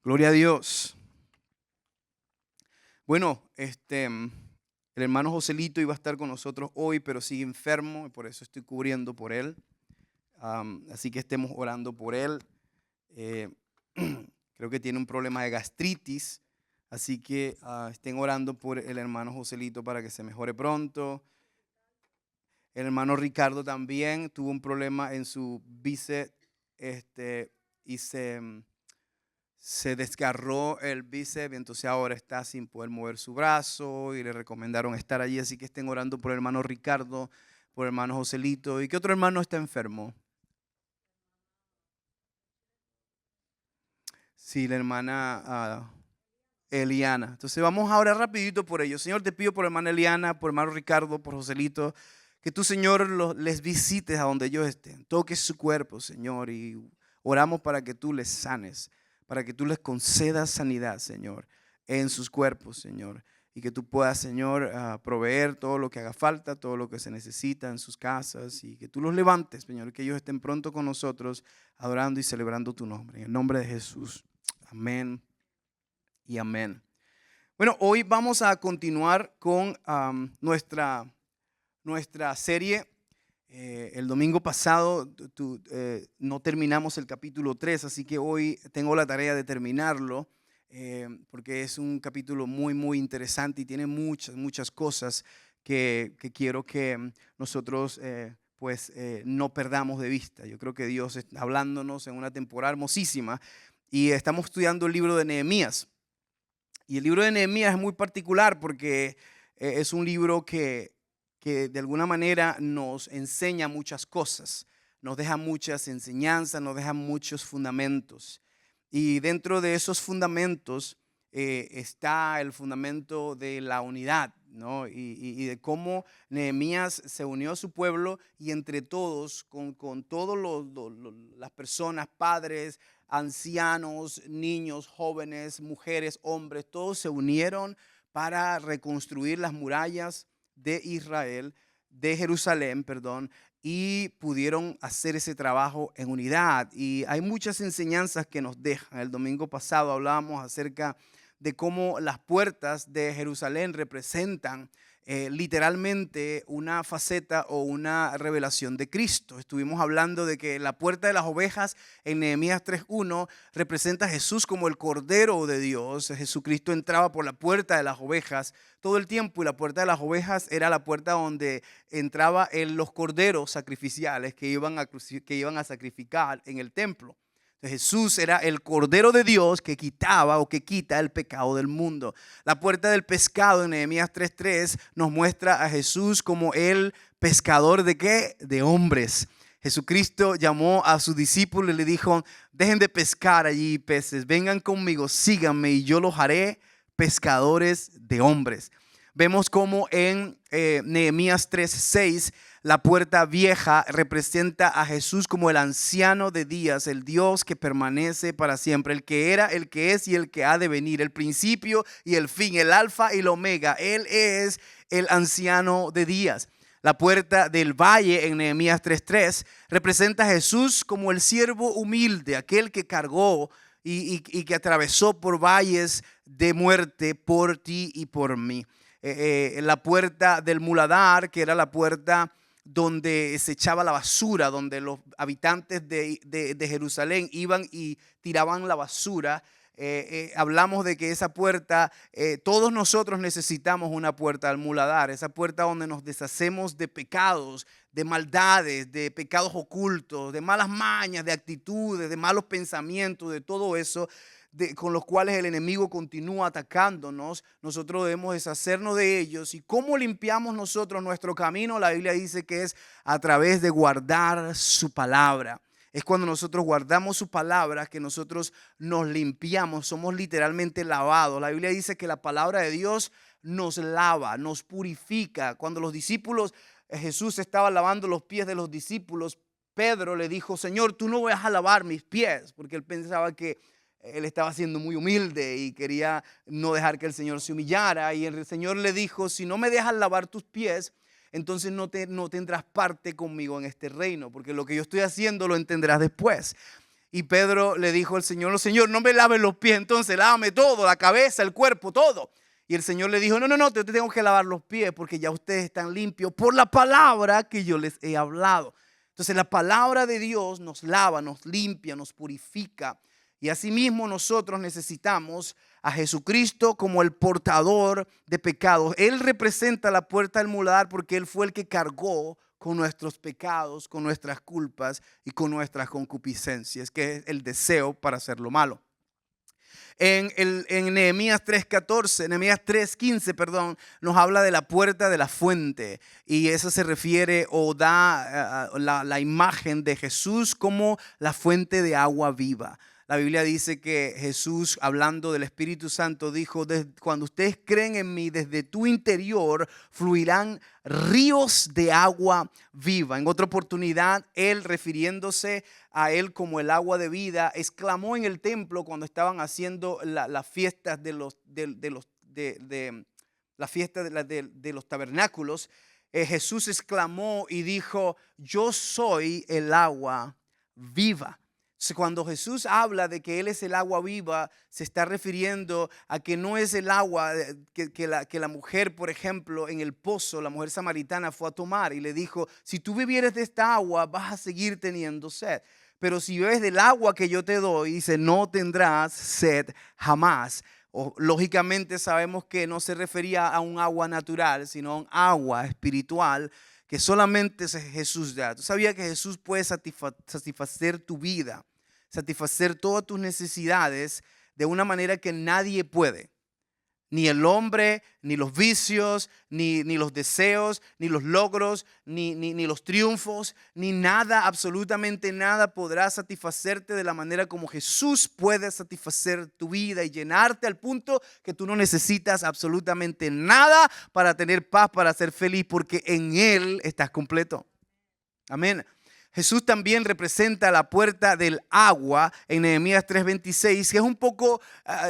Gloria a Dios. Bueno, el hermano Joselito iba a estar con nosotros hoy, pero sigue enfermo y por eso estoy cubriendo por él. Así que estemos orando por él. Eh, Creo que tiene un problema de gastritis, así que estén orando por el hermano Joselito para que se mejore pronto. El hermano Ricardo también tuvo un problema en su bíceps y se desgarró el bíceps y entonces ahora está sin poder mover su brazo y le recomendaron estar allí, así que estén orando por el hermano Ricardo, por el hermano Joselito. ¿Y qué otro hermano está enfermo? Sí, la hermana Eliana. Entonces vamos a orar rapidito por ellos. Señor, te pido por hermana Eliana, por hermano Ricardo, por Joselito, que tú, Señor, les visites a donde ellos estén. Toques su cuerpo, Señor, y oramos para que tú les sanes, para que tú les concedas sanidad, Señor, en sus cuerpos, Señor. Y que tú puedas, Señor, proveer todo lo que haga falta, todo lo que se necesita en sus casas. Y que tú los levantes, Señor, que ellos estén pronto con nosotros, adorando y celebrando tu nombre. En el nombre de Jesús. Amén y amén. Bueno, hoy vamos a continuar con nuestra serie. El domingo pasado no terminamos el capítulo 3, así que hoy tengo la tarea de terminarlo, porque es un capítulo muy, muy interesante y tiene muchas cosas que quiero que nosotros no perdamos de vista. Yo creo que Dios está hablándonos en una temporada hermosísima y estamos estudiando el libro de Nehemías. Y el libro de Nehemías es muy particular porque es un libro que de alguna manera nos enseña muchas cosas, nos deja muchas enseñanzas, nos deja muchos fundamentos. Y dentro de esos fundamentos está el fundamento de la unidad, ¿no? Y de cómo Nehemías se unió a su pueblo y entre todos, con todas las personas, padres, ancianos, niños, jóvenes, mujeres, hombres, todos se unieron para reconstruir las murallas de Israel, de Jerusalén, perdón, y pudieron hacer ese trabajo en unidad. Y hay muchas enseñanzas que nos dejan. El domingo pasado hablábamos acerca de cómo las puertas de Jerusalén representan literalmente una faceta o una revelación de Cristo. Estuvimos hablando de que la puerta de las ovejas en Nehemías 3:1 representa a Jesús como el Cordero de Dios. Jesucristo entraba por la puerta de las ovejas todo el tiempo y la puerta de las ovejas era la puerta donde entraban los corderos sacrificiales que iban a sacrificar en el templo. Jesús era el Cordero de Dios que quitaba o que quita el pecado del mundo. La puerta del pescado en Nehemías 3:3 nos muestra a Jesús como el pescador de ¿qué? De hombres. Jesucristo llamó a sus discípulos y le dijo: dejen de pescar allí peces, vengan conmigo, síganme y yo los haré pescadores de hombres. Vemos como en Nehemías 3:6 la puerta vieja representa a Jesús como el anciano de días, el Dios que permanece para siempre, el que era, el que es y el que ha de venir, el principio y el fin, el alfa y el omega. Él es el anciano de días. La puerta del valle en Nehemías 3:3 representa a Jesús como el siervo humilde, aquel que cargó y que atravesó por valles de muerte por ti y por mí. La puerta del muladar, que era la puerta donde se echaba la basura, donde los habitantes de Jerusalén iban y tiraban la basura. Hablamos de que esa puerta, todos nosotros necesitamos una puerta al muladar, esa puerta donde nos deshacemos de pecados, de maldades, de pecados ocultos, de malas mañas, de actitudes, de malos pensamientos, de todo eso con los cuales el enemigo continúa atacándonos. Nosotros debemos deshacernos de ellos. ¿Y cómo limpiamos nosotros nuestro camino? La Biblia dice que es a través de guardar su palabra. Es cuando nosotros guardamos su palabra que nosotros nos limpiamos, somos literalmente lavados. La Biblia dice que la palabra de Dios nos lava, nos purifica. Cuando los discípulos, Jesús estaba lavando los pies de los discípulos, Pedro le dijo: Señor, tú no vas a lavar mis pies, porque él pensaba que él estaba siendo muy humilde y quería no dejar que el Señor se humillara. Y el Señor le dijo: si no me dejas lavar tus pies, entonces no tendrás parte conmigo en este reino, porque lo que yo estoy haciendo lo entenderás después. Y Pedro le dijo al Señor, Señor, no me laves los pies, entonces lávame todo, la cabeza, el cuerpo, todo. Y el Señor le dijo, no, te tengo que lavar los pies porque ya ustedes están limpios por la palabra que yo les he hablado. Entonces la palabra de Dios nos lava, nos limpia, nos purifica. Y asimismo nosotros necesitamos a Jesucristo como el portador de pecados. Él representa la puerta del muladar porque Él fue el que cargó con nuestros pecados, con nuestras culpas y con nuestras concupiscencias, que es el deseo para hacer lo malo. En Nehemías 3:14, Nehemías 3:15, perdón, nos habla de la puerta de la fuente, y eso se refiere o da la imagen de Jesús como la fuente de agua viva. La Biblia dice que Jesús, hablando del Espíritu Santo, dijo, cuando ustedes creen en mí, desde tu interior fluirán ríos de agua viva. En otra oportunidad, Él, refiriéndose a Él como el agua de vida, exclamó en el templo cuando estaban haciendo las fiestas de los tabernáculos. Jesús exclamó y dijo, yo soy el agua viva. Cuando Jesús habla de que Él es el agua viva, se está refiriendo a que no es el agua que la mujer, por ejemplo, en el pozo, la mujer samaritana fue a tomar y le dijo, si tú bebieres de esta agua vas a seguir teniendo sed. Pero si bebes del agua que yo te doy, dice, no tendrás sed jamás. Lógicamente sabemos que no se refería a un agua natural, sino a un agua espiritual que solamente Jesús da. ¿Tú sabías que Jesús puede satisfacer tu vida, satisfacer todas tus necesidades de una manera que nadie puede? Ni el hombre, ni los vicios, ni los deseos, ni los logros, ni los triunfos, ni nada, absolutamente nada podrá satisfacerte de la manera como Jesús puede satisfacer tu vida y llenarte al punto que tú no necesitas absolutamente nada para tener paz, para ser feliz, porque en Él estás completo. Amén. Jesús también representa la puerta del agua en Nehemías 3:26, que es un poco,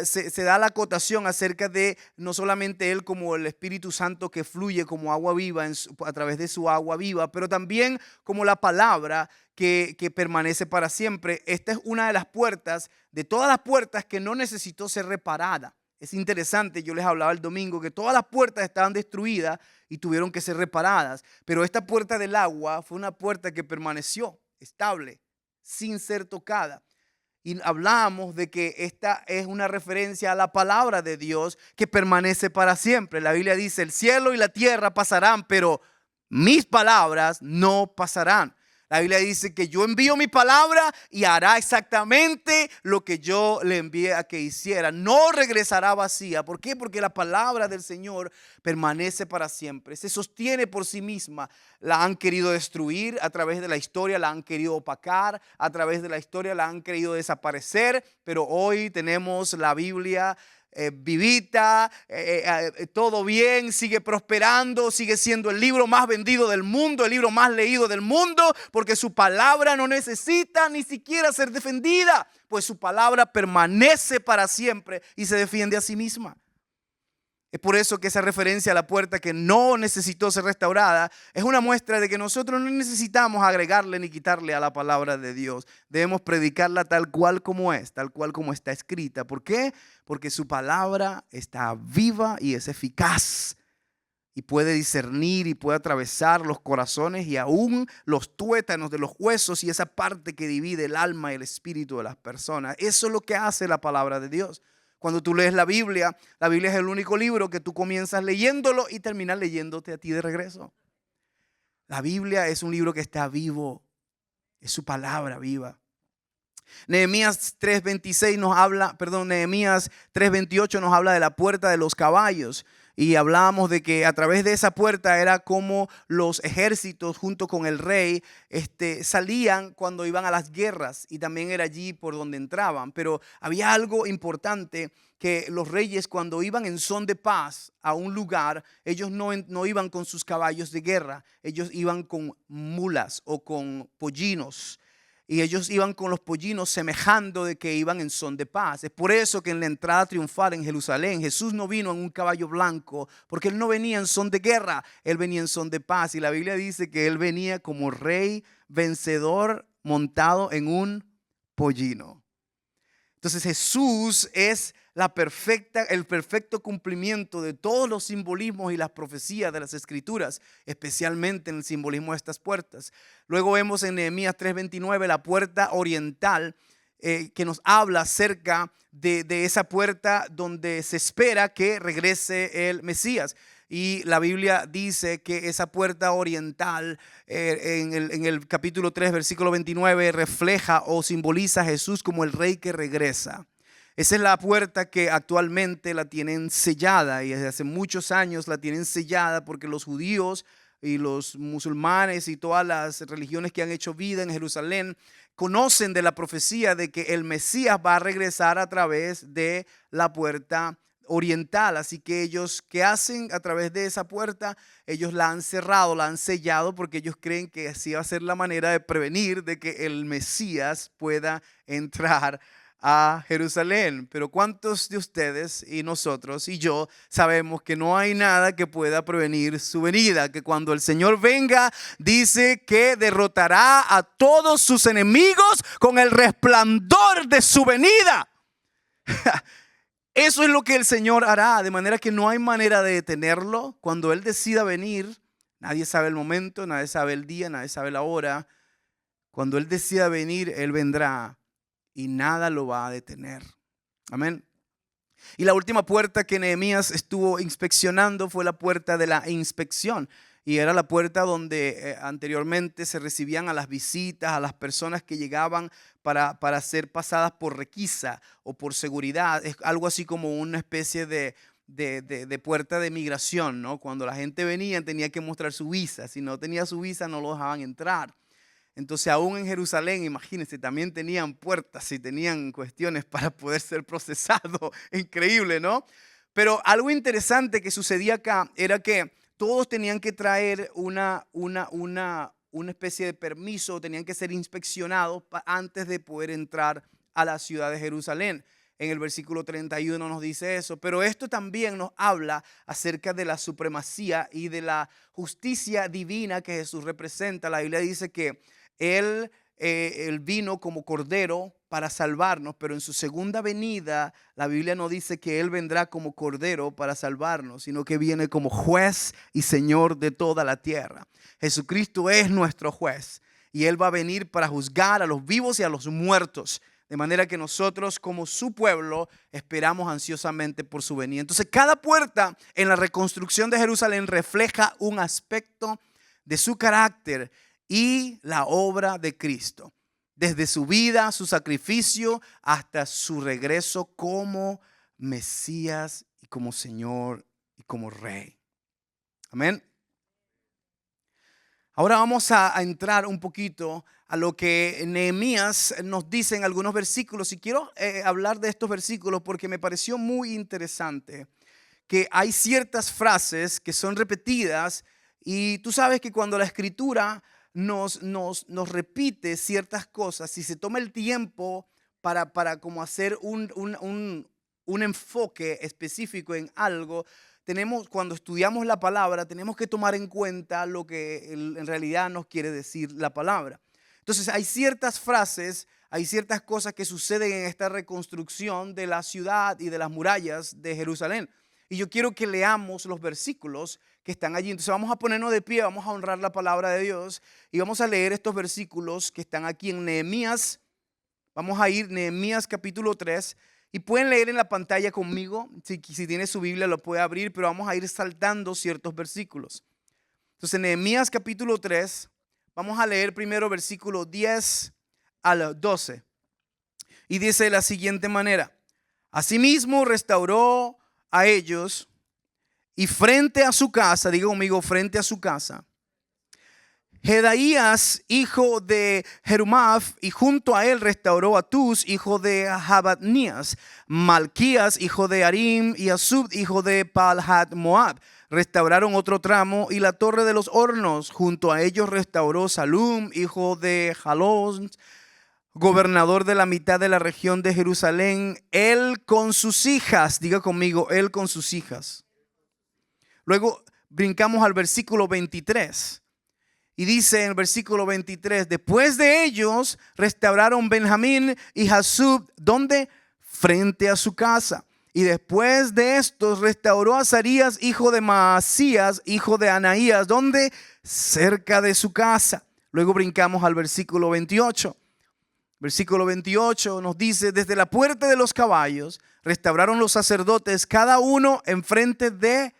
se da la acotación acerca de no solamente Él como el Espíritu Santo que fluye como agua viva a través de su agua viva, pero también como la palabra que permanece para siempre. Esta es una de las puertas, de todas las puertas que no necesitó ser reparada. Es interesante, yo les hablaba el domingo que todas las puertas estaban destruidas y tuvieron que ser reparadas, pero esta puerta del agua fue una puerta que permaneció estable, sin ser tocada. Y hablábamos de que esta es una referencia a la palabra de Dios que permanece para siempre. La Biblia dice, el cielo y la tierra pasarán, pero mis palabras no pasarán. La Biblia dice que yo envío mi palabra y hará exactamente lo que yo le envié a que hiciera. No regresará vacía. ¿Por qué? Porque la palabra del Señor permanece para siempre. Se sostiene por sí misma. La han querido destruir a través de la historia, la han querido opacar, a través de la historia la han querido desaparecer. Pero hoy tenemos la Biblia vivita, todo bien, sigue prosperando, sigue siendo el libro más vendido del mundo, el libro más leído del mundo, porque su palabra no necesita ni siquiera ser defendida, pues su palabra permanece para siempre y se defiende a sí misma. Es por eso que esa referencia a la puerta que no necesitó ser restaurada es una muestra de que nosotros no necesitamos agregarle ni quitarle a la palabra de Dios. Debemos predicarla tal cual como es, tal cual como está escrita. ¿Por qué? Porque su palabra está viva y es eficaz y puede discernir y puede atravesar los corazones y aún los tuétanos de los huesos y esa parte que divide el alma y el espíritu de las personas. Eso es lo que hace la palabra de Dios. Cuando tú lees la Biblia es el único libro que tú comienzas leyéndolo y terminas leyéndote a ti de regreso. La Biblia es un libro que está vivo, es su palabra viva. Nehemías 3:28 nos habla de la puerta de los caballos. Y hablábamos de que a través de esa puerta era como los ejércitos junto con el rey salían cuando iban a las guerras, y también era allí por donde entraban. Pero había algo importante, que los reyes cuando iban en son de paz a un lugar, ellos no iban con sus caballos de guerra, ellos iban con mulas o con pollinos. Y ellos iban con los pollinos semejando de que iban en son de paz. Es por eso que en la entrada triunfal en Jerusalén, Jesús no vino en un caballo blanco, porque Él no venía en son de guerra, Él venía en son de paz. Y la Biblia dice que Él venía como rey vencedor montado en un pollino. Entonces Jesús es el perfecto cumplimiento de todos los simbolismos y las profecías de las Escrituras, especialmente en el simbolismo de estas puertas. Luego vemos en Nehemías 3:29 la puerta oriental, que nos habla acerca de esa puerta donde se espera que regrese el Mesías. Y la Biblia dice que esa puerta oriental en el capítulo 3, versículo 29, refleja o simboliza a Jesús como el rey que regresa. Esa es la puerta que actualmente la tienen sellada, y desde hace muchos años la tienen sellada porque los judíos y los musulmanes y todas las religiones que han hecho vida en Jerusalén conocen de la profecía de que el Mesías va a regresar a través de la puerta oriental. Así que ellos, ¿qué hacen a través de esa puerta? Ellos la han cerrado, la han sellado, porque ellos creen que así va a ser la manera de prevenir de que el Mesías pueda entrar a Jerusalén. Pero ¿cuántos de ustedes y nosotros y yo sabemos que no hay nada que pueda prevenir su venida? Que cuando el Señor venga, dice que derrotará a todos sus enemigos con el resplandor de su venida. Eso es lo que el Señor hará, de manera que no hay manera de detenerlo. Cuando Él decida venir, nadie sabe el momento, nadie sabe el día, nadie sabe la hora. Cuando Él decida venir, Él vendrá y nada lo va a detener. Amén. Y la última puerta que Nehemías estuvo inspeccionando fue la puerta de la inspección. Y era la puerta donde anteriormente se recibían a las visitas, a las personas que llegaban para ser pasadas por requisa o por seguridad. Es algo así como una especie de puerta de migración, ¿no? Cuando la gente venía tenía que mostrar su visa. Si no tenía su visa no lo dejaban entrar. Entonces aún en Jerusalén, imagínense, también tenían puertas y tenían cuestiones para poder ser procesado. Increíble, ¿no? Pero algo interesante que sucedía acá era que todos tenían que traer una especie de permiso, tenían que ser inspeccionados antes de poder entrar a la ciudad de Jerusalén. En el versículo 31 nos dice eso, pero esto también nos habla acerca de la supremacía y de la justicia divina que Jesús representa. La Biblia dice que Él vino como cordero para salvarnos, pero en su segunda venida la Biblia no dice que Él vendrá como cordero para salvarnos, sino que viene como juez y señor de toda la tierra. Jesucristo es nuestro juez y Él va a venir para juzgar a los vivos y a los muertos. De manera que nosotros como su pueblo esperamos ansiosamente por su venida. Entonces cada puerta en la reconstrucción de Jerusalén refleja un aspecto de su carácter y la obra de Cristo. Desde su vida, su sacrificio, hasta su regreso como Mesías y como Señor y como Rey. Amén. Ahora vamos a entrar un poquito a lo que Nehemías nos dice en algunos versículos. Y quiero hablar de estos versículos porque me pareció muy interesante que hay ciertas frases que son repetidas. Y tú sabes que cuando la Escritura nos repite ciertas cosas, si se toma el tiempo para como hacer un enfoque específico en algo, cuando estudiamos la palabra, tenemos que tomar en cuenta lo que en realidad nos quiere decir la palabra. Entonces hay ciertas frases, hay ciertas cosas que suceden en esta reconstrucción de la ciudad y de las murallas de Jerusalén. Y yo quiero que leamos los versículos que están allí. Entonces vamos a ponernos de pie, vamos a honrar la palabra de Dios y vamos a leer estos versículos que están aquí en Nehemías. Vamos a ir Nehemías capítulo 3 y pueden leer en la pantalla conmigo. Si tiene su Biblia lo puede abrir, pero vamos a ir saltando ciertos versículos. Entonces Nehemías capítulo 3, vamos a leer primero versículo 10 al 12. Y dice de la siguiente manera: asimismo restauró a ellos y frente a su casa, diga conmigo, frente a su casa, Jedaías, hijo de Jerumaf, y junto a él restauró a Tus, hijo de Jabadnías, Malquías, hijo de Arim, y Asub, hijo de Palhat Moab. Restauraron otro tramo y la torre de los hornos. Junto a ellos restauró Salum, hijo de Jalón, gobernador de la mitad de la región de Jerusalén, él con sus hijas. Diga conmigo, él con sus hijas. Luego brincamos al versículo 23. Y dice en el versículo 23, después de ellos restauraron Benjamín y Jasub, ¿dónde? Frente a su casa. Y después de estos restauró a Azarías, hijo de Maasías, hijo de Anaías, ¿dónde? Cerca de su casa. Luego brincamos al versículo 28. Versículo 28 nos dice, desde la puerta de los caballos restauraron los sacerdotes, cada uno enfrente de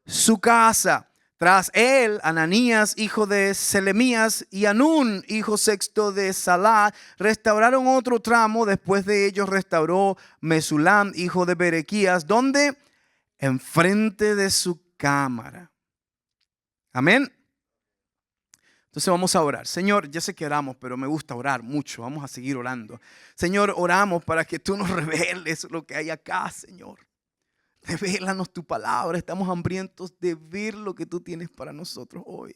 su casa. Tras él, Ananías, hijo de Selemías, y Anún, hijo sexto de Salá, restauraron otro tramo. Después de ellos restauró Mesulam, hijo de Berequías, donde enfrente de su cámara. Amén. Entonces vamos a orar. Señor, ya sé que oramos, pero me gusta orar mucho. Vamos a seguir orando. Señor, oramos para que tú nos reveles lo que hay acá, Señor. Revélanos tu palabra. Estamos hambrientos de ver lo que tú tienes para nosotros hoy.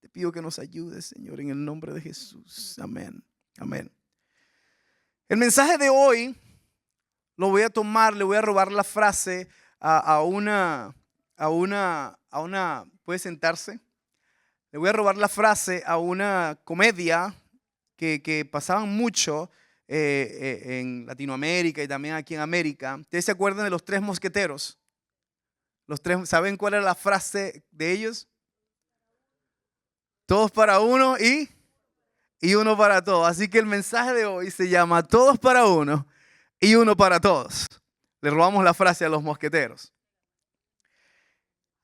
Te pido que nos ayudes, Señor, en el nombre de Jesús. Amén. Amén. El mensaje de hoy lo voy a tomar, le voy a robar la frase a una, ¿puede sentarse? Le voy a robar la frase a una comedia que pasaban mucho en Latinoamérica y también aquí en América. ¿Ustedes se acuerdan de los tres mosqueteros? Los tres, ¿saben cuál era la frase de ellos? Todos para uno y uno para todos. Así que el mensaje de hoy se llama todos para uno y uno para todos. Le robamos la frase a los mosqueteros.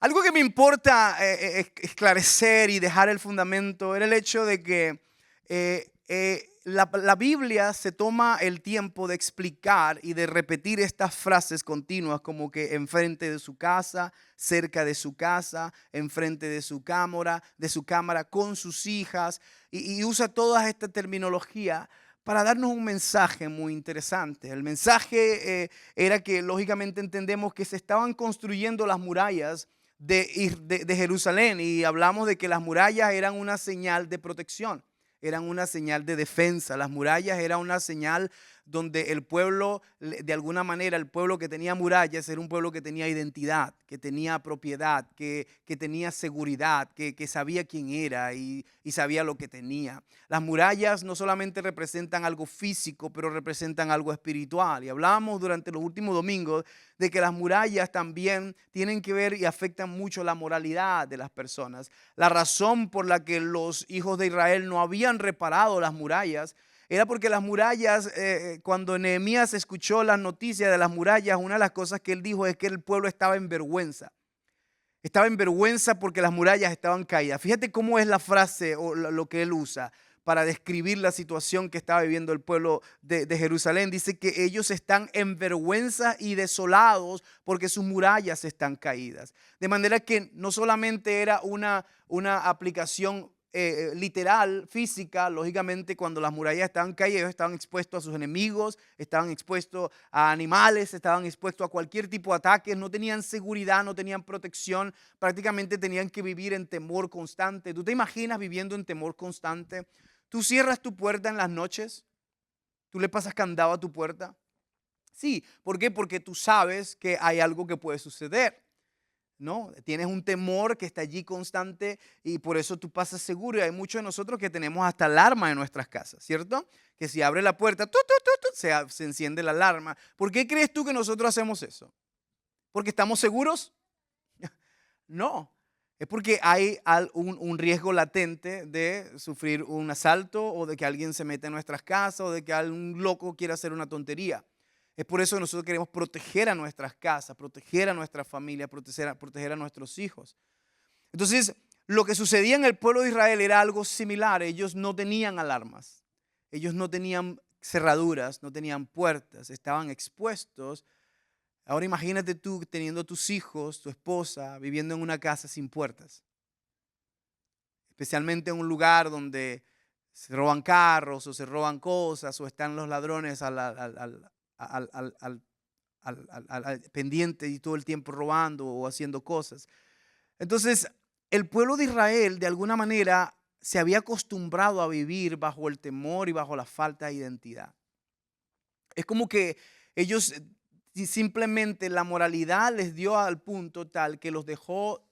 Algo que me importa esclarecer y dejar el fundamento era el hecho de que la Biblia se toma el tiempo de explicar y de repetir estas frases continuas como que enfrente de su casa, cerca de su casa, enfrente de su cámara, con sus hijas y usa toda esta terminología para darnos un mensaje muy interesante. El mensaje era que lógicamente entendemos que se estaban construyendo las murallas de Jerusalén y hablamos de que las murallas eran una señal de protección, eran una señal de defensa. Las murallas eran una señal donde el pueblo, de alguna manera, el pueblo que tenía murallas era un pueblo que tenía identidad, que tenía propiedad, que tenía seguridad, que sabía quién era y sabía lo que tenía. Las murallas no solamente representan algo físico, pero representan algo espiritual. Y hablamos durante los últimos domingos de que las murallas también tienen que ver y afectan mucho la moralidad de las personas. La razón por la que los hijos de Israel no habían reparado las murallas era porque las murallas, cuando Nehemías escuchó las noticias de las murallas, una de las cosas que él dijo es que el pueblo estaba en vergüenza. Estaba en vergüenza porque las murallas estaban caídas. Fíjate cómo es la frase o lo que él usa para describir la situación que estaba viviendo el pueblo de Jerusalén. Dice que ellos están en vergüenza y desolados porque sus murallas están caídas. De manera que no solamente era una aplicación literal, física. Lógicamente, cuando las murallas estaban caídas, ellos estaban expuestos a sus enemigos, estaban expuestos a animales, estaban expuestos a cualquier tipo de ataques, no tenían seguridad, no tenían protección, prácticamente tenían que vivir en temor constante. ¿Tú te imaginas viviendo en temor constante? ¿Tú cierras tu puerta en las noches? ¿Tú le pasas candado a tu puerta? Sí, ¿por qué? Porque tú sabes que hay algo que puede suceder. ¿No? Tienes un temor que está allí constante y por eso tú pasas seguro. Y hay muchos de nosotros que tenemos hasta alarma en nuestras casas, ¿cierto? Que si abre la puerta, se enciende la alarma. ¿Por qué crees tú que nosotros hacemos eso? ¿Porque estamos seguros? No, es porque hay un riesgo latente de sufrir un asalto o de que alguien se meta en nuestras casas o de que algún loco quiera hacer una tontería. Es por eso que nosotros queremos proteger a nuestras casas, proteger a nuestra familia, proteger a nuestros hijos. Entonces, lo que sucedía en el pueblo de Israel era algo similar. Ellos no tenían alarmas, ellos no tenían cerraduras, no tenían puertas, estaban expuestos. Ahora imagínate tú teniendo tus hijos, tu esposa, viviendo en una casa sin puertas. Especialmente en un lugar donde se roban carros o se roban cosas o están los ladrones al pendiente y todo el tiempo robando o haciendo cosas. Entonces, el pueblo de Israel de alguna manera se había acostumbrado a vivir bajo el temor y bajo la falta de identidad. Es como que ellos simplemente la moralidad les dio al punto tal que los dejó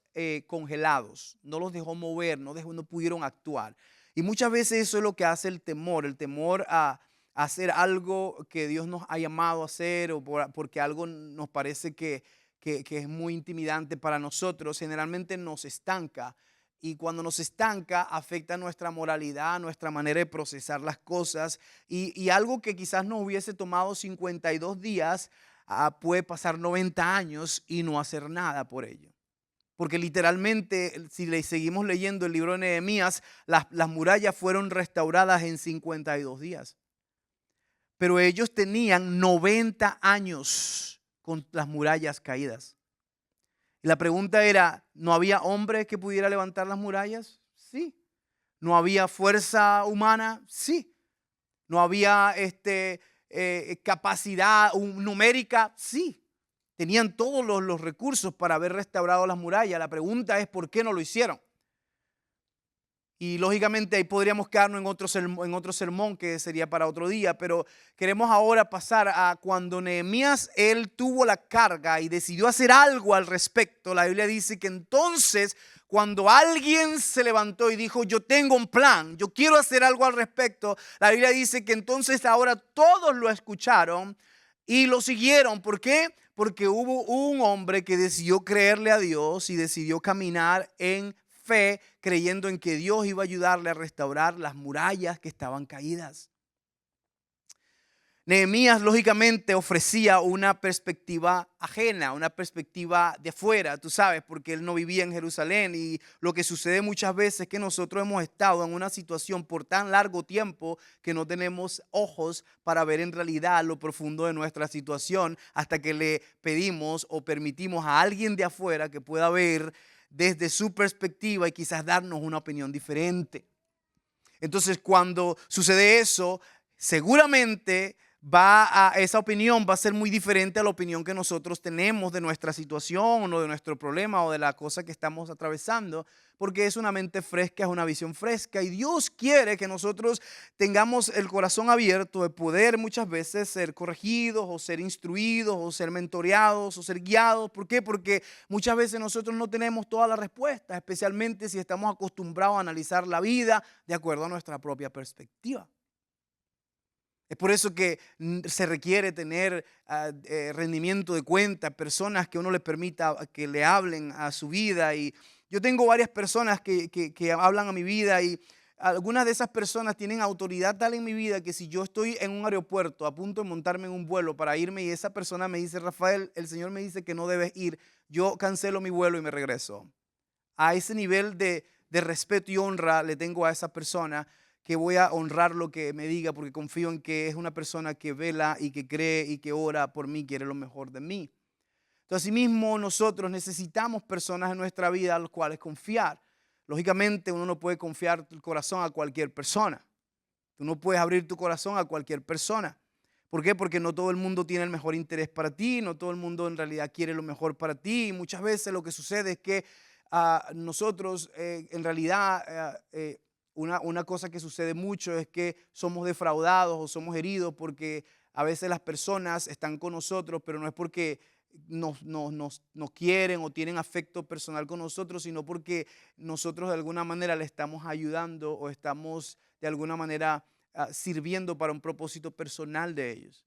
congelados, no los dejó mover, no pudieron actuar. Y muchas veces eso es lo que hace el temor a hacer algo que Dios nos ha llamado a hacer o porque algo nos parece que es muy intimidante para nosotros. Generalmente nos estanca. Y cuando nos estanca, afecta nuestra moralidad, nuestra manera de procesar las cosas. Y algo que quizás nos hubiese tomado 52 días, puede pasar 90 años y no hacer nada por ello. Porque literalmente, si le seguimos leyendo el libro de Nehemías, las murallas fueron restauradas en 52 días. Pero ellos tenían 90 años con las murallas caídas. Y la pregunta era, ¿no había hombre que pudiera levantar las murallas? Sí. ¿No había fuerza humana? Sí. ¿No había capacidad numérica? Sí. Tenían todos los recursos para haber restaurado las murallas. La pregunta es, ¿por qué no lo hicieron? Y lógicamente ahí podríamos quedarnos en otro sermón que sería para otro día, pero queremos ahora pasar a cuando Nehemías, él tuvo la carga y decidió hacer algo al respecto. La Biblia dice que entonces cuando alguien se levantó y dijo, yo tengo un plan, yo quiero hacer algo al respecto, la Biblia dice que entonces ahora todos lo escucharon y lo siguieron. ¿Por qué? Porque hubo un hombre que decidió creerle a Dios y decidió caminar en fe, creyendo en que Dios iba a ayudarle a restaurar las murallas que estaban caídas. Nehemías lógicamente ofrecía una perspectiva ajena, una perspectiva de afuera, tú sabes, porque él no vivía en Jerusalén. Y lo que sucede muchas veces es que nosotros hemos estado en una situación por tan largo tiempo que no tenemos ojos para ver en realidad lo profundo de nuestra situación hasta que le pedimos o permitimos a alguien de afuera que pueda ver desde su perspectiva y quizás darnos una opinión diferente. Entonces, cuando sucede eso, seguramente esa opinión va a ser muy diferente a la opinión que nosotros tenemos de nuestra situación o de nuestro problema o de la cosa que estamos atravesando, porque es una mente fresca, es una visión fresca, y Dios quiere que nosotros tengamos el corazón abierto de poder muchas veces ser corregidos o ser instruidos o ser mentoreados o ser guiados. ¿Por qué? Porque muchas veces nosotros no tenemos todas las respuestas, especialmente si estamos acostumbrados a analizar la vida de acuerdo a nuestra propia perspectiva. Es por eso que se requiere tener rendimiento de cuenta, personas que uno les permita que le hablen a su vida. Y yo tengo varias personas que hablan a mi vida, y algunas de esas personas tienen autoridad tal en mi vida que si yo estoy en un aeropuerto a punto de montarme en un vuelo para irme y esa persona me dice, Rafael, el Señor me dice que no debes ir, yo cancelo mi vuelo y me regreso. A ese nivel de respeto y honra le tengo a esa persona, que voy a honrar lo que me diga porque confío en que es una persona que vela y que cree y que ora por mí, quiere lo mejor de mí. Entonces, asimismo, nosotros necesitamos personas en nuestra vida a las cuales confiar. Lógicamente, uno no puede confiar el corazón a cualquier persona. Tú no puedes abrir tu corazón a cualquier persona. ¿Por qué? Porque no todo el mundo tiene el mejor interés para ti, no todo el mundo en realidad quiere lo mejor para ti. Y muchas veces lo que sucede es que nosotros en realidad una cosa que sucede mucho es que somos defraudados o somos heridos porque a veces las personas están con nosotros, pero no es porque nos quieren o tienen afecto personal con nosotros, sino porque nosotros de alguna manera le estamos ayudando o estamos de alguna manera sirviendo para un propósito personal de ellos.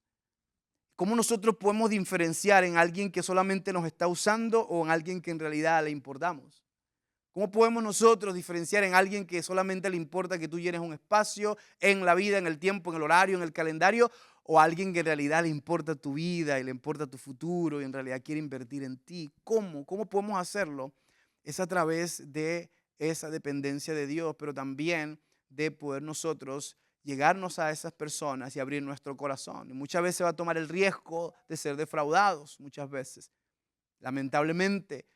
¿Cómo nosotros podemos diferenciar en alguien que solamente nos está usando o en alguien que en realidad le importamos? ¿Cómo podemos nosotros diferenciar en alguien que solamente le importa que tú llenes un espacio en la vida, en el tiempo, en el horario, en el calendario, o alguien que en realidad le importa tu vida y le importa tu futuro y en realidad quiere invertir en ti? ¿Cómo? ¿Cómo podemos hacerlo? Es a través de esa dependencia de Dios, pero también de poder nosotros llegarnos a esas personas y abrir nuestro corazón. Y muchas veces va a tomar el riesgo de ser defraudados, muchas veces, lamentablemente.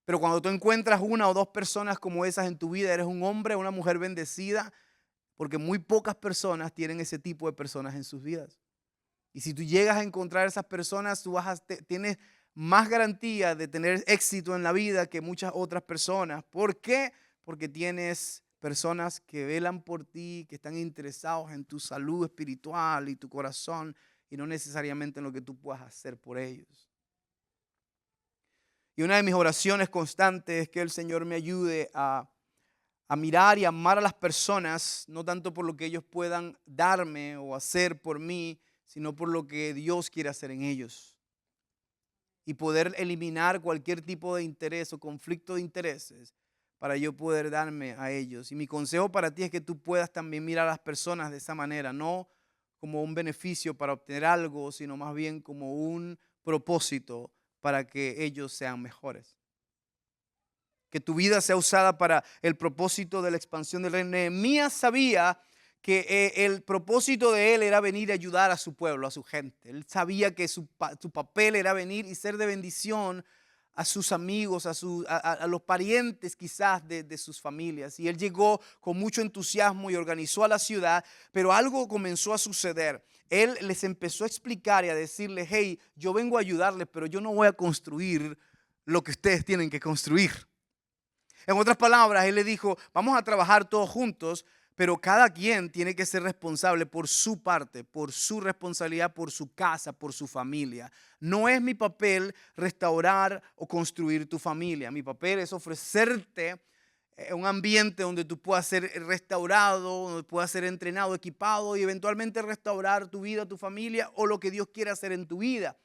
Pero cuando tú encuentras una o dos personas como esas en tu vida, eres un hombre o una mujer bendecida, porque muy pocas personas tienen ese tipo de personas en sus vidas. Y si tú llegas a encontrar esas personas, tienes más garantía de tener éxito en la vida que muchas otras personas. ¿Por qué? Porque tienes personas que velan por ti, que están interesados en tu salud espiritual y tu corazón, y no necesariamente en lo que tú puedas hacer por ellos. Y una de mis oraciones constantes es que el Señor me ayude a mirar y amar a las personas, no tanto por lo que ellos puedan darme o hacer por mí, sino por lo que Dios quiere hacer en ellos. Y poder eliminar cualquier tipo de interés o conflicto de intereses para yo poder darme a ellos. Y mi consejo para ti es que tú puedas también mirar a las personas de esa manera, no como un beneficio para obtener algo, sino más bien como un propósito para que ellos sean mejores. Que tu vida sea usada para el propósito de la expansión del reino. Nehemías sabía que el propósito de él era venir a ayudar a su pueblo, a su gente. Él sabía que su papel era venir y ser de bendición a sus amigos, a los parientes quizás de sus familias. Y él llegó con mucho entusiasmo y organizó a la ciudad, pero algo comenzó a suceder. Él les empezó a explicar y a decirles, hey, yo vengo a ayudarles, pero yo no voy a construir lo que ustedes tienen que construir. En otras palabras, él le dijo, vamos a trabajar todos juntos, pero cada quien tiene que ser responsable por su parte, por su responsabilidad, por su casa, por su familia. No es mi papel restaurar o construir tu familia. Mi papel es ofrecerte un ambiente donde tú puedas ser restaurado, donde puedas ser entrenado, equipado y eventualmente restaurar tu vida, tu familia o lo que Dios quiera hacer en tu vida.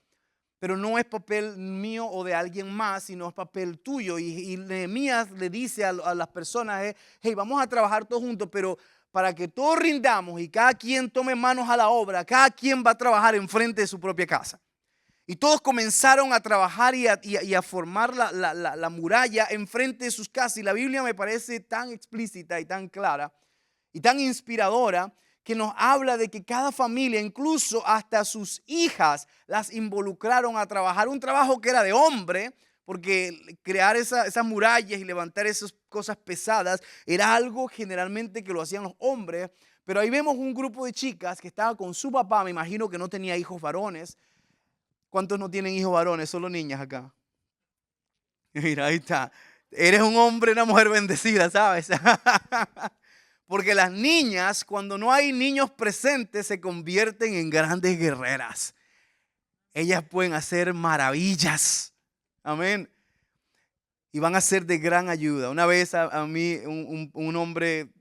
Pero no es papel mío o de alguien más, sino es papel tuyo. Y Nehemías le dice a las personas, hey, vamos a trabajar todos juntos, pero para que todos rindamos y cada quien tome manos a la obra, cada quien va a trabajar enfrente de su propia casa. Y todos comenzaron a trabajar y a formar la muralla enfrente de sus casas. Y la Biblia me parece tan explícita y tan clara y tan inspiradora, que nos habla de que cada familia, incluso hasta sus hijas, las involucraron a trabajar. Un trabajo que era de hombre, porque crear esas murallas y levantar esas cosas pesadas era algo generalmente que lo hacían los hombres. Pero ahí vemos un grupo de chicas que estaba con su papá, me imagino que no tenía hijos varones. ¿Cuántos no tienen hijos varones? Solo niñas acá. Mira, ahí está. Eres un hombre, una mujer bendecida, ¿sabes? Porque las niñas, cuando no hay niños presentes, se convierten en grandes guerreras. Ellas pueden hacer maravillas. Amén. Y van a ser de gran ayuda. Una vez a mí un hombre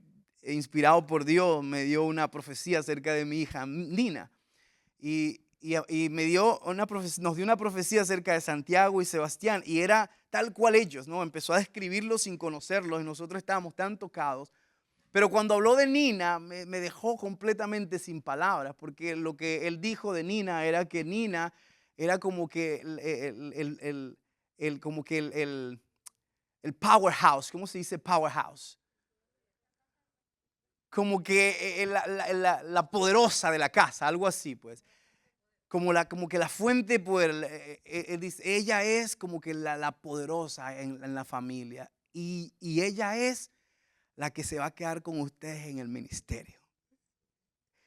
inspirado por Dios me dio una profecía acerca de mi hija Nina. Y me dio nos dio una profecía acerca de Santiago y Sebastián. Y era tal cual ellos, ¿no? Empezó a describirlos sin conocerlos y nosotros estábamos tan tocados. Pero cuando habló de Nina, me dejó completamente sin palabras, porque lo que él dijo de Nina era que Nina era como que el powerhouse. ¿Cómo se dice powerhouse? Como que la poderosa de la casa, algo así, pues. Como que la fuente de poder. Ella es como que la poderosa en la familia. Y ella es la que se va a quedar con ustedes en el ministerio.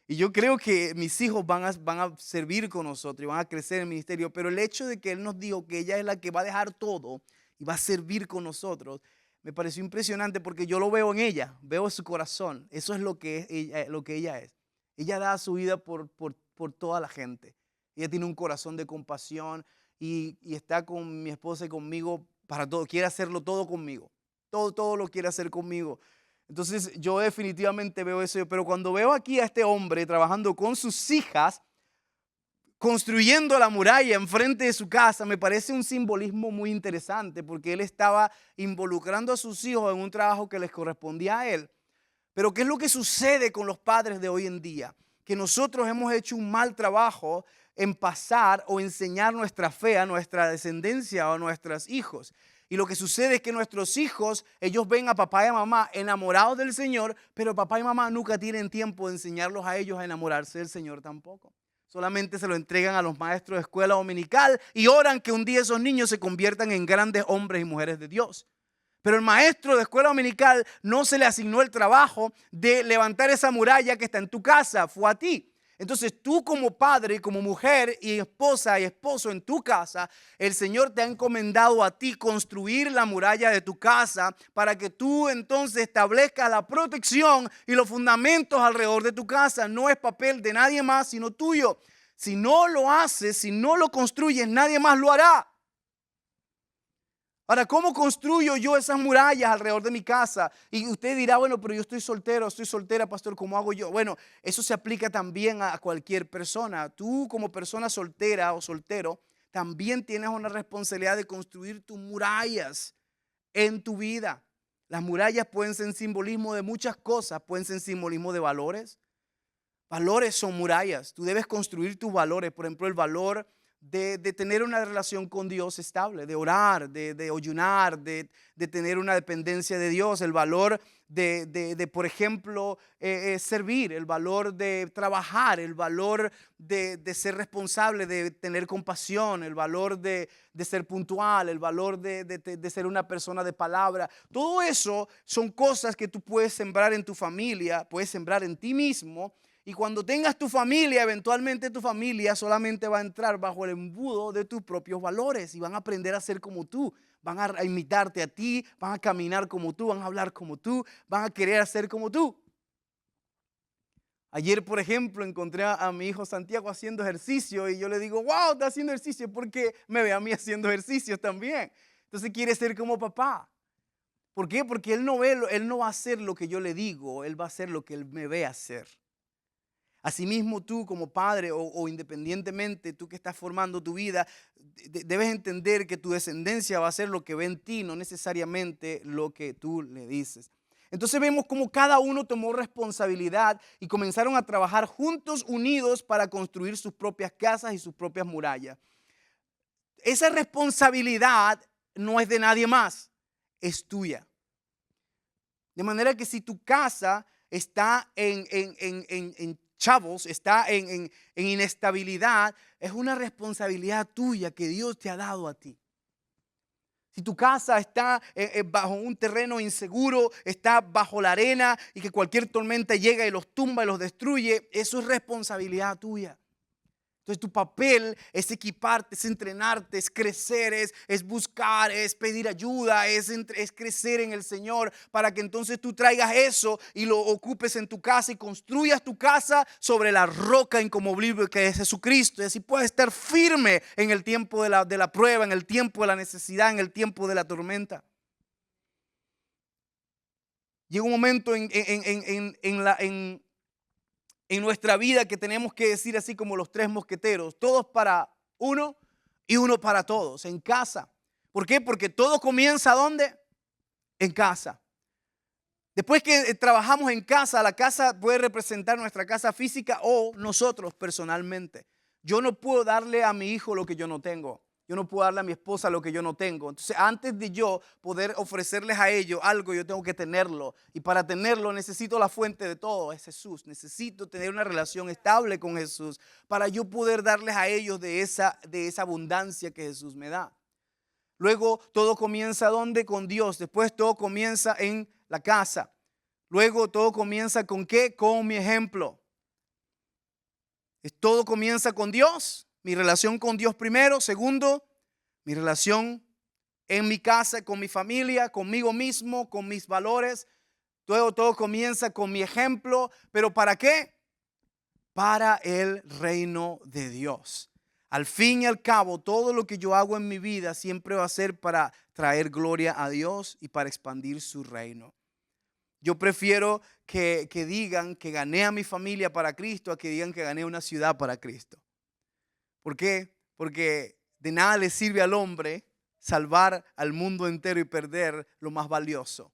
Y yo creo que mis hijos van a servir con nosotros y van a crecer en el ministerio, pero el hecho de que él nos dijo que ella es la que va a dejar todo y va a servir con nosotros, me pareció impresionante porque yo lo veo en ella, veo su corazón. Eso es lo que ella es. Ella da su vida por toda la gente. Ella tiene un corazón de compasión y está con mi esposa y conmigo para todo. Quiere hacerlo todo conmigo. Todo lo quiere hacer conmigo. Entonces yo definitivamente veo eso, pero cuando veo aquí a este hombre trabajando con sus hijas, construyendo la muralla enfrente de su casa, me parece un simbolismo muy interesante porque él estaba involucrando a sus hijos en un trabajo que les correspondía a él. Pero ¿qué es lo que sucede con los padres de hoy en día? Que nosotros hemos hecho un mal trabajo en pasar o enseñar nuestra fe a nuestra descendencia o a nuestros hijos. Y lo que sucede es que nuestros hijos, ellos ven a papá y a mamá enamorados del Señor, pero papá y mamá nunca tienen tiempo de enseñarlos a ellos a enamorarse del Señor tampoco. Solamente se lo entregan a los maestros de escuela dominical y oran que un día esos niños se conviertan en grandes hombres y mujeres de Dios. Pero el maestro de escuela dominical no se le asignó el trabajo de levantar esa muralla que está en tu casa, fue a ti. Entonces tú como padre, como mujer y esposa y esposo en tu casa, el Señor te ha encomendado a ti construir la muralla de tu casa para que tú entonces establezcas la protección y los fundamentos alrededor de tu casa. No es papel de nadie más sino tuyo. Si no lo haces, si no lo construyes, nadie más lo hará. Ahora, ¿cómo construyo yo esas murallas alrededor de mi casa? Y usted dirá, bueno, pero yo estoy soltero, estoy soltera, pastor, ¿cómo hago yo? Bueno, eso se aplica también a cualquier persona. Tú como persona soltera o soltero, también tienes una responsabilidad de construir tus murallas en tu vida. Las murallas pueden ser simbolismo de muchas cosas, pueden ser simbolismo de valores. Valores son murallas. Tú debes construir tus valores. Por ejemplo, el valor de tener una relación con Dios estable, de orar, de ayunar, de tener una dependencia de Dios. El valor por ejemplo, servir. El valor de trabajar. El valor de ser responsable, de tener compasión. El valor de ser puntual. El valor de ser una persona de palabra. Todo eso son cosas que tú puedes sembrar en tu familia, puedes sembrar en ti mismo. Y cuando tengas tu familia, eventualmente tu familia solamente va a entrar bajo el embudo de tus propios valores y van a aprender a ser como tú, van a imitarte a ti, van a caminar como tú, van a hablar como tú, van a querer ser como tú. Ayer, por ejemplo, encontré a mi hijo Santiago haciendo ejercicio y yo le digo, wow, está haciendo ejercicio porque me ve a mí haciendo ejercicios también. Entonces quiere ser como papá. ¿Por qué? Porque él no va a hacer lo que yo le digo, él va a hacer lo que él me ve hacer. Asimismo, tú como padre o independientemente, tú que estás formando tu vida, debes entender que tu descendencia va a ser lo que ve en ti, no necesariamente lo que tú le dices. Entonces vemos cómo cada uno tomó responsabilidad y comenzaron a trabajar juntos, unidos, para construir sus propias casas y sus propias murallas. Esa responsabilidad no es de nadie más, es tuya. De manera que si tu casa está en chavos, está en inestabilidad, es una responsabilidad tuya que Dios te ha dado a ti. Si tu casa está bajo un terreno inseguro, está bajo la arena y que cualquier tormenta llega y los tumba y los destruye, eso es responsabilidad tuya. Entonces tu papel es equiparte, es entrenarte, es crecer, es buscar, es pedir ayuda, es crecer en el Señor para que entonces tú traigas eso y lo ocupes en tu casa y construyas tu casa sobre la roca inconmovible que es Jesucristo. Y así puedes estar firme en el tiempo de la prueba, en el tiempo de la necesidad, en el tiempo de la tormenta. Llega un momento en nuestra vida que tenemos que decir así como los tres mosqueteros, todos para uno y uno para todos, en casa. ¿Por qué? Porque todo comienza ¿dónde? En casa. Después que trabajamos en casa, la casa puede representar nuestra casa física o nosotros personalmente. Yo no puedo darle a mi hijo lo que yo no tengo. Yo no puedo darle a mi esposa lo que yo no tengo. Entonces, antes de yo poder ofrecerles a ellos algo, yo tengo que tenerlo. Y para tenerlo necesito la fuente de todo, es Jesús. Necesito tener una relación estable con Jesús para yo poder darles a ellos de esa abundancia que Jesús me da. Luego todo comienza ¿dónde? Con Dios. Después todo comienza en la casa. Luego todo comienza ¿con qué? Con mi ejemplo. Todo comienza con Dios. Mi relación con Dios primero. Segundo, mi relación en mi casa, con mi familia, conmigo mismo, con mis valores. Todo comienza con mi ejemplo. ¿Pero para qué? Para el reino de Dios. Al fin y al cabo, todo lo que yo hago en mi vida siempre va a ser para traer gloria a Dios y para expandir su reino. Yo prefiero que digan que gané a mi familia para Cristo a que digan que gané una ciudad para Cristo. ¿Por qué? Porque de nada le sirve al hombre salvar al mundo entero y perder lo más valioso.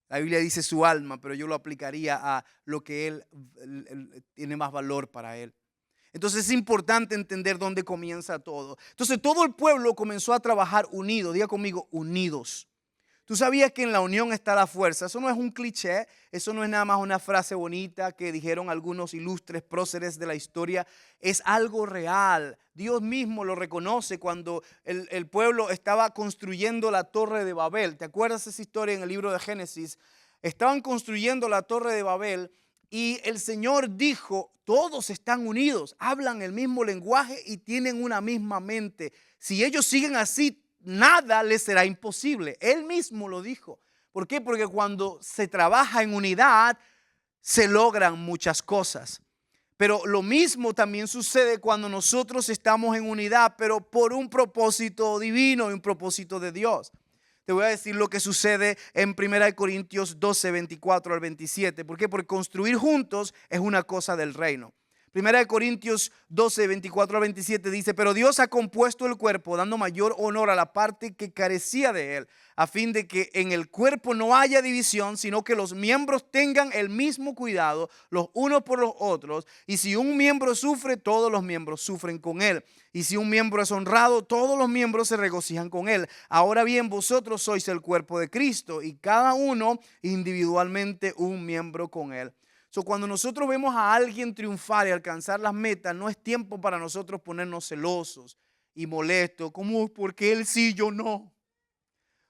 La Biblia dice su alma, pero yo lo aplicaría a lo que él tiene más valor para él. Entonces es importante entender dónde comienza todo. Entonces todo el pueblo comenzó a trabajar unido. Diga conmigo, unidos. ¿Tú sabías que en la unión está la fuerza? Eso no es un cliché, eso no es nada más una frase bonita que dijeron algunos ilustres próceres de la historia. Es algo real. Dios mismo lo reconoce cuando el pueblo estaba construyendo la torre de Babel. ¿Te acuerdas esa historia en el libro de Génesis? Estaban construyendo la torre de Babel y el Señor dijo, todos están unidos, hablan el mismo lenguaje y tienen una misma mente. Si ellos siguen así, nada les será imposible. Él mismo lo dijo. ¿Por qué? Porque cuando se trabaja en unidad, se logran muchas cosas. Pero lo mismo también sucede cuando nosotros estamos en unidad, pero por un propósito divino y un propósito de Dios. Te voy a decir lo que sucede en 1 Corintios 12, 24 al 27. ¿Por qué? Porque construir juntos es una cosa del reino. 1 Corintios 12, 24 al 27 dice: pero Dios ha compuesto el cuerpo dando mayor honor a la parte que carecía de él, a fin de que en el cuerpo no haya división, sino que los miembros tengan el mismo cuidado los unos por los otros. Y si un miembro sufre, todos los miembros sufren con él. Y si un miembro es honrado, todos los miembros se regocijan con él. Ahora bien, vosotros sois el cuerpo de Cristo y cada uno individualmente un miembro con él. Cuando nosotros vemos a alguien triunfar y alcanzar las metas, no es tiempo para nosotros ponernos celosos y molestos, como porque él sí, yo no.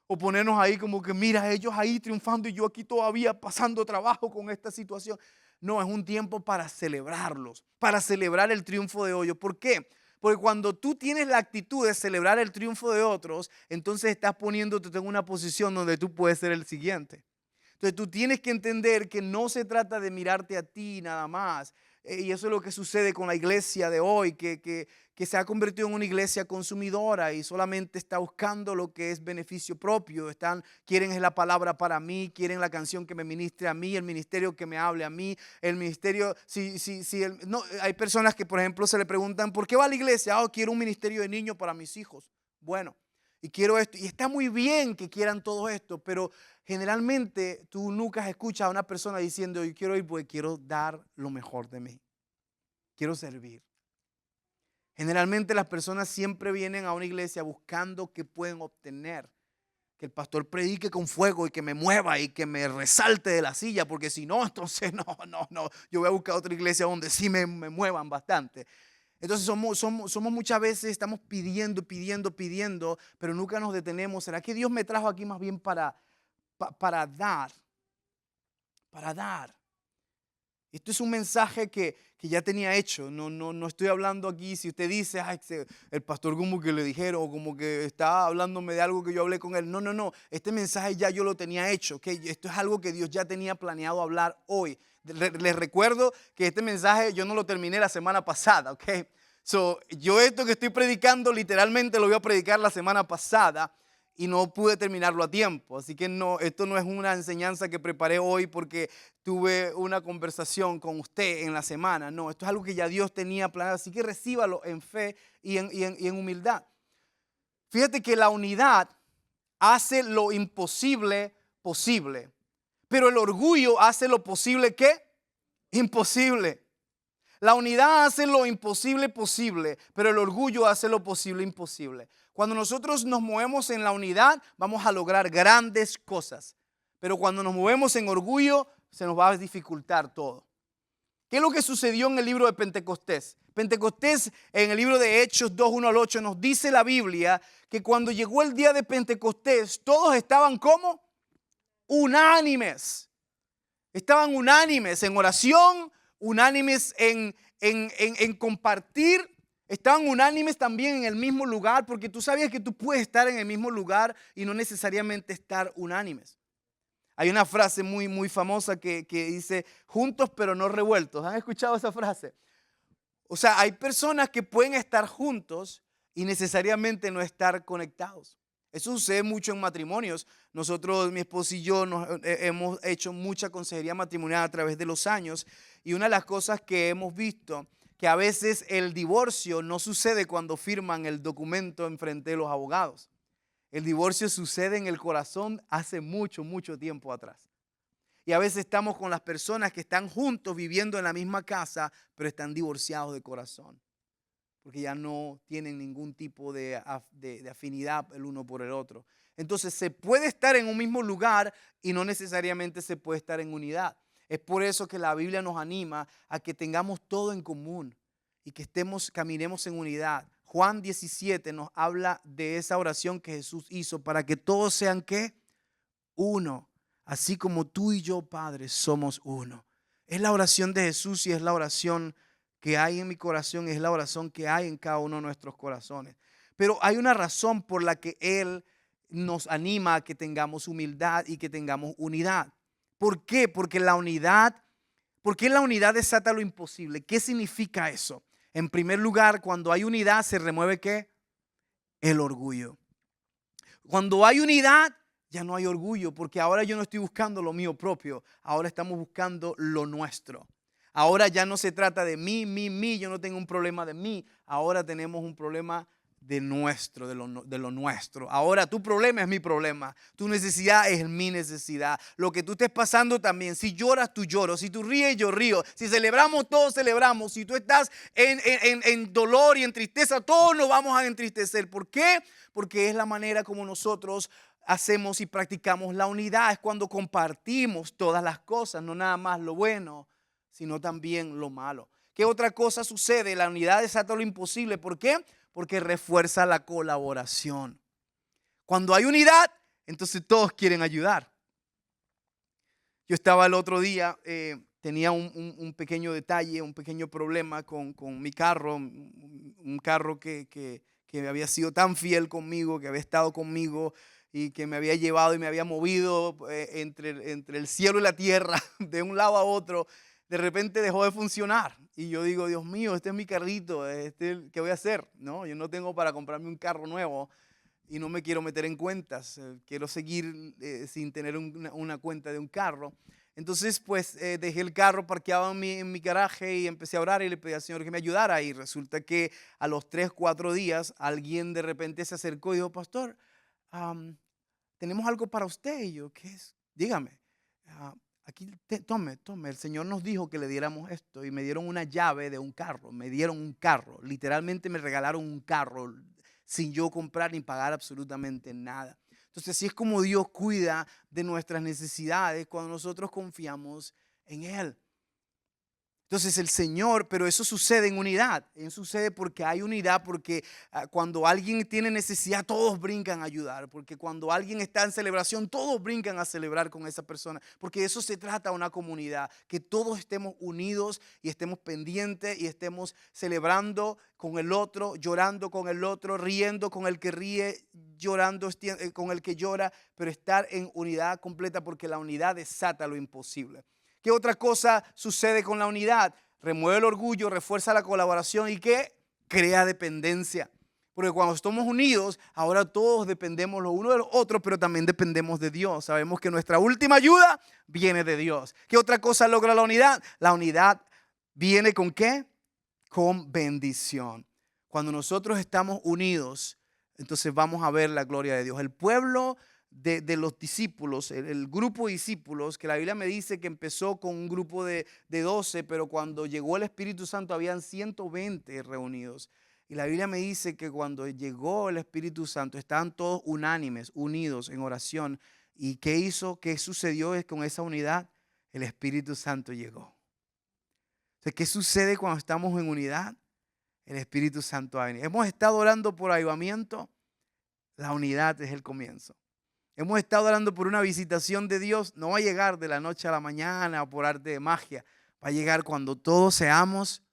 O ponernos ahí como que mira, ellos ahí triunfando y yo aquí todavía pasando trabajo con esta situación. No, es un tiempo para celebrarlos, para celebrar el triunfo de ellos. ¿Por qué? Porque cuando tú tienes la actitud de celebrar el triunfo de otros, entonces estás poniéndote en una posición donde tú puedes ser el siguiente. Entonces tú tienes que entender que no se trata de mirarte a ti nada más. Y eso es lo que sucede con la iglesia de hoy, que se ha convertido en una iglesia consumidora y solamente está buscando lo que es beneficio propio. Quieren la palabra para mí, quieren la canción que me ministre a mí, el ministerio que me hable a mí, el ministerio. No, hay personas que, por ejemplo, se le preguntan, ¿por qué va a la iglesia? Quiero un ministerio de niños para mis hijos. Bueno, y quiero esto. Y está muy bien que quieran todo esto, pero generalmente tú nunca escuchas a una persona diciendo: yo quiero ir porque quiero dar lo mejor de mí. Quiero servir. Generalmente las personas siempre vienen a una iglesia buscando qué pueden obtener. Que el pastor predique con fuego y que me mueva y que me resalte de la silla, porque si no, entonces no. Yo voy a buscar otra iglesia donde sí me muevan bastante. Entonces somos muchas veces, estamos pidiendo, pero nunca nos detenemos. ¿Será que Dios me trajo aquí más bien para dar? Para dar. Esto es un mensaje que ya tenía hecho. No estoy hablando aquí. Si usted dice: el pastor como que le dijeron, o como que está hablándome de algo que yo hablé con él. No. Este mensaje ya yo lo tenía hecho. ¿Okay? Esto es algo que Dios ya tenía planeado hablar hoy. Les recuerdo que este mensaje yo no lo terminé la semana pasada. ¿Okay? Yo esto que estoy predicando literalmente lo voy a predicar la semana pasada. Y no pude terminarlo a tiempo. Así que esto no es una enseñanza que preparé hoy porque tuve una conversación con usted en la semana. No, esto es algo que ya Dios tenía planeado. Así que recíbalo en fe y en humildad. Fíjate que la unidad hace lo imposible posible. Pero el orgullo hace lo posible, ¿qué? Imposible. La unidad hace lo imposible posible, pero el orgullo hace lo posible imposible. Cuando nosotros nos movemos en la unidad, vamos a lograr grandes cosas. Pero cuando nos movemos en orgullo, se nos va a dificultar todo. ¿Qué es lo que sucedió en el libro de Pentecostés? Pentecostés, en el libro de Hechos 2, 1 al 8, nos dice la Biblia que cuando llegó el día de Pentecostés, todos estaban como unánimes. Estaban unánimes en oración, unánimes en compartir. Estaban unánimes también en el mismo lugar, porque tú sabías que tú puedes estar en el mismo lugar y no necesariamente estar unánimes. Hay una frase muy famosa que dice: juntos pero no revueltos. ¿Han escuchado esa frase? O sea, hay personas que pueden estar juntos y necesariamente no estar conectados. Eso sucede mucho en matrimonios. Nosotros, mi esposo y yo, hemos hecho mucha consejería matrimonial a través de los años. Y una de las cosas que hemos visto, que a veces el divorcio no sucede cuando firman el documento en frente de los abogados. El divorcio sucede en el corazón hace mucho tiempo atrás. Y a veces estamos con las personas que están juntos viviendo en la misma casa, pero están divorciados de corazón. Porque ya no tienen ningún tipo de afinidad el uno por el otro. Entonces se puede estar en un mismo lugar y no necesariamente se puede estar en unidad. Es por eso que la Biblia nos anima a que tengamos todo en común y que caminemos en unidad. Juan 17 nos habla de esa oración que Jesús hizo para que todos sean, ¿qué? Uno. Así como tú y yo, Padre, somos uno. Es la oración de Jesús y es la oración que hay en mi corazón, es la oración que hay en cada uno de nuestros corazones. Pero hay una razón por la que Él nos anima a que tengamos humildad y que tengamos unidad. ¿Por qué? Porque ¿Por qué la unidad desata lo imposible? ¿Qué significa eso? En primer lugar, cuando hay unidad se remueve ¿qué? El orgullo. Cuando hay unidad ya no hay orgullo, porque ahora yo no estoy buscando lo mío propio, ahora estamos buscando lo nuestro. Ahora ya no se trata de mí, yo no tengo un problema de mí, ahora tenemos un problema de nuestro, de lo nuestro. Ahora tu problema es mi problema, tu necesidad es mi necesidad. Lo que tú estés pasando también, si lloras tú lloro, si tú ríes yo río, si celebramos todos celebramos, si tú estás en dolor y en tristeza, todos nos vamos a entristecer. ¿Por qué? Porque es la manera como nosotros hacemos y practicamos la unidad. Es cuando compartimos todas las cosas, no nada más lo bueno, sino también lo malo. ¿Qué otra cosa sucede? La unidad desata lo imposible. ¿Por qué? Porque refuerza la colaboración. Cuando hay unidad, entonces todos quieren ayudar. Yo estaba el otro día, tenía un pequeño detalle, un pequeño problema con mi carro, un carro que había sido tan fiel conmigo, que había estado conmigo y que me había llevado y me había movido entre el cielo y la tierra, de un lado a otro. De repente dejó de funcionar y yo digo, Dios mío, este es mi carrito, ¿qué voy a hacer? ¿No? Yo no tengo para comprarme un carro nuevo y no me quiero meter en cuentas, quiero seguir sin tener una cuenta de un carro. Entonces, pues dejé el carro parqueado en mi garaje y empecé a orar y le pedí al Señor que me ayudara. Y resulta que a los 3, 4 días alguien de repente se acercó y dijo, pastor, tenemos algo para usted. Y yo, ¿qué es? Dígame. Aquí, tome. El Señor nos dijo que le diéramos esto y me dieron una llave de un carro. Me dieron un carro. Literalmente me regalaron un carro sin yo comprar ni pagar absolutamente nada. Entonces, así es como Dios cuida de nuestras necesidades cuando nosotros confiamos en Él. Entonces el Señor, pero eso sucede en unidad, eso sucede porque hay unidad, porque cuando alguien tiene necesidad, todos brincan a ayudar, porque cuando alguien está en celebración, todos brincan a celebrar con esa persona, porque de eso se trata una comunidad, que todos estemos unidos y estemos pendientes y estemos celebrando con el otro, llorando con el otro, riendo con el que ríe, llorando con el que llora, pero estar en unidad completa, porque la unidad desata lo imposible. ¿Qué otra cosa sucede con la unidad? Remueve el orgullo, refuerza la colaboración y ¿qué? Crea dependencia. Porque cuando estamos unidos, ahora todos dependemos los unos de los otros, pero también dependemos de Dios. Sabemos que nuestra última ayuda viene de Dios. ¿Qué otra cosa logra la unidad? La unidad viene ¿con qué? Con bendición. Cuando nosotros estamos unidos, entonces vamos a ver la gloria de Dios. El pueblo de los discípulos, el grupo de discípulos, que la Biblia me dice que empezó con un grupo de 12, pero cuando llegó el Espíritu Santo habían 120 reunidos. Y la Biblia me dice que cuando llegó el Espíritu Santo estaban todos unánimes, unidos en oración. ¿Y qué hizo? ¿Qué sucedió con esa unidad? El Espíritu Santo llegó. O sea, ¿qué sucede cuando estamos en unidad? El Espíritu Santo va a venir. Hemos estado orando por avivamiento. La unidad es el comienzo. Hemos estado orando por una visitación de Dios. No va a llegar de la noche a la mañana o por arte de magia. Va a llegar cuando todos seamos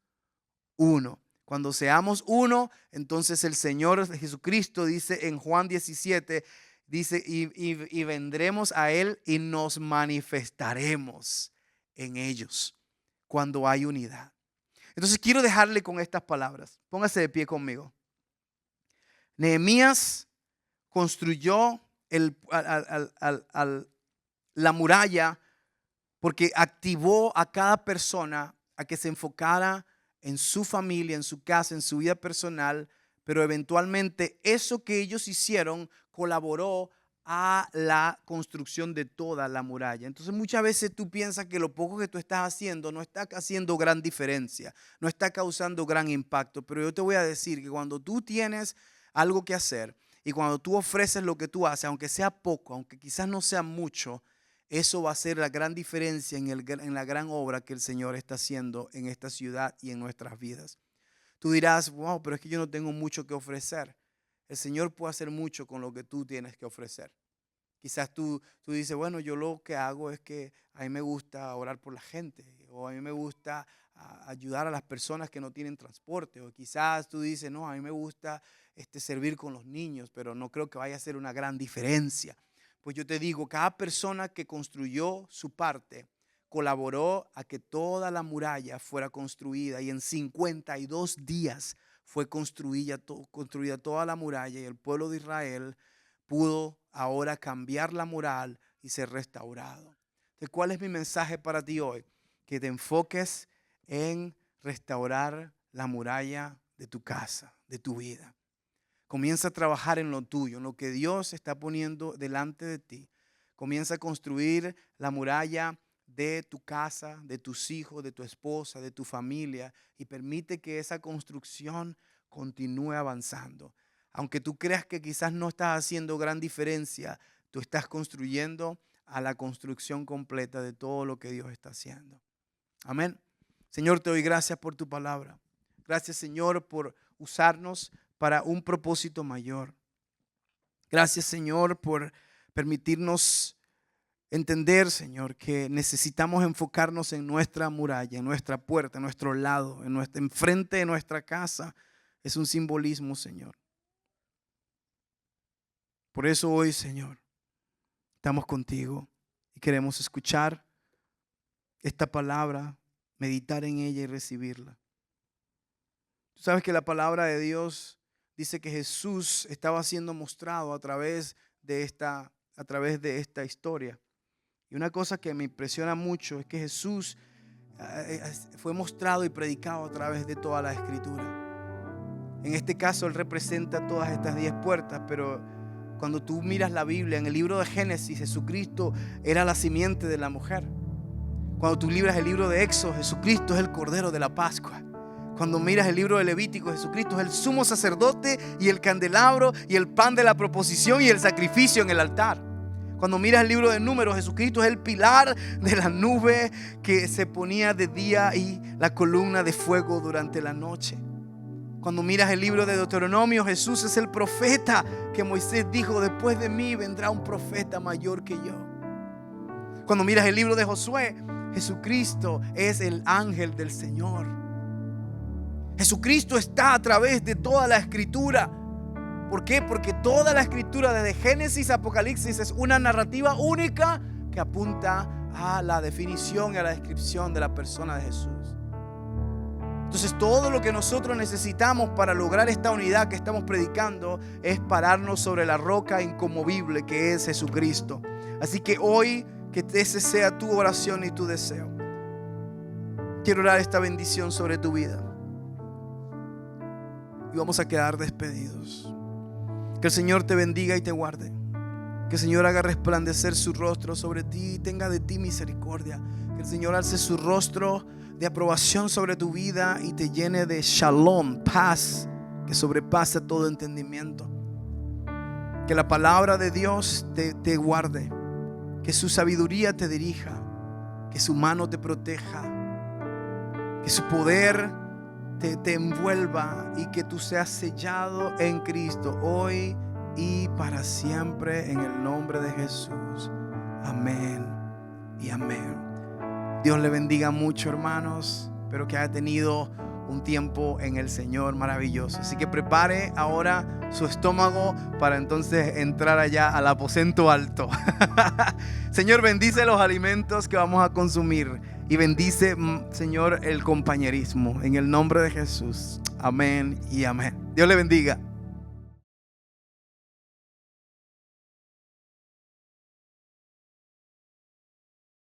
uno. Cuando seamos uno, entonces el Señor Jesucristo dice en Juan 17, dice, y vendremos a Él y nos manifestaremos en ellos cuando hay unidad. Entonces quiero dejarle con estas palabras. Póngase de pie conmigo. Nehemías construyó la muralla porque activó a cada persona a que se enfocara en su familia, en su casa, en su vida personal, pero eventualmente eso que ellos hicieron colaboró a la construcción de toda la muralla. Entonces muchas veces tú piensas que lo poco que tú estás haciendo no está haciendo gran diferencia, no está causando gran impacto, pero yo te voy a decir que cuando tú tienes algo que hacer y cuando tú ofreces lo que tú haces, aunque sea poco, aunque quizás no sea mucho, eso va a ser la gran diferencia en la gran obra que el Señor está haciendo en esta ciudad y en nuestras vidas. Tú dirás, wow, pero es que yo no tengo mucho que ofrecer. El Señor puede hacer mucho con lo que tú tienes que ofrecer. Quizás tú dices, bueno, yo lo que hago es que a mí me gusta orar por la gente, o a mí me gusta ayudar a las personas que no tienen transporte, o quizás tú dices, no, a mí me gusta servir con los niños, pero no creo que vaya a ser una gran diferencia. Pues yo te digo, cada persona que construyó su parte colaboró a que toda la muralla fuera construida, y en 52 días fue construida toda la muralla, y el pueblo de Israel pudo ahora cambiar la muralla y ser restaurado. Entonces, ¿cuál es mi mensaje para ti hoy? Que te enfoques en restaurar la muralla de tu casa, de tu vida. Comienza a trabajar en lo tuyo, en lo que Dios está poniendo delante de ti. Comienza a construir la muralla de tu casa, de tus hijos, de tu esposa, de tu familia, y permite que esa construcción continúe avanzando. Aunque tú creas que quizás no estás haciendo gran diferencia, tú estás construyendo a la construcción completa de todo lo que Dios está haciendo. Amén. Señor, te doy gracias por tu palabra. Gracias, Señor, por usarnos para un propósito mayor. Gracias, Señor, por permitirnos entender, Señor, que necesitamos enfocarnos en nuestra muralla, en nuestra puerta, en nuestro lado, enfrente de nuestra casa. Es un simbolismo, Señor. Por eso hoy, Señor, estamos contigo y queremos escuchar esta palabra, meditar en ella y recibirla. Tú sabes que la palabra de Dios dice que Jesús estaba siendo mostrado a través de esta historia. Y una cosa que me impresiona mucho es que Jesús fue mostrado y predicado a través de toda la Escritura. En este caso, Él representa todas estas 10 puertas, pero cuando tú miras la Biblia, en el libro de Génesis, Jesucristo era la simiente de la mujer. Cuando tú miras el libro de Éxodo, Jesucristo es el Cordero de la Pascua. Cuando miras el libro de Levítico, Jesucristo es el sumo sacerdote y el candelabro y el pan de la proposición y el sacrificio en el altar. Cuando miras el libro de Números, Jesucristo es el pilar de la nube que se ponía de día y la columna de fuego durante la noche. Cuando miras el libro de Deuteronomio, Jesús es el profeta que Moisés dijo: después de mí vendrá un profeta mayor que yo. Cuando miras el libro de Josué, Jesucristo es el ángel del Señor. Jesucristo está a través de toda la Escritura. ¿Por qué? Porque toda la Escritura, desde Génesis a Apocalipsis, es una narrativa única que apunta a la definición y a la descripción de la persona de Jesús. Entonces, todo lo que nosotros necesitamos para lograr esta unidad que estamos predicando es pararnos sobre la roca inconmovible que es Jesucristo. Así que hoy, que ese sea tu oración y tu deseo. Quiero orar esta bendición sobre tu vida. Y vamos a quedar despedidos. Que el Señor te bendiga y te guarde. Que el Señor haga resplandecer su rostro sobre ti y tenga de ti misericordia. Que el Señor alce su rostro de aprobación sobre tu vida y te llene de shalom, paz, que sobrepasa todo entendimiento. Que la palabra de Dios te guarde. Que su sabiduría te dirija. Que su mano te proteja. Que su poder te envuelva y que tú seas sellado en Cristo hoy y para siempre, en el nombre de Jesús. Amén y amén. Dios le bendiga mucho, hermanos. Espero que haya tenido un tiempo en el Señor maravilloso. Así que prepare ahora su estómago para entonces entrar allá al aposento alto. Señor, bendice los alimentos que vamos a consumir y bendice, Señor, el compañerismo. En el nombre de Jesús. Amén y amén. Dios le bendiga.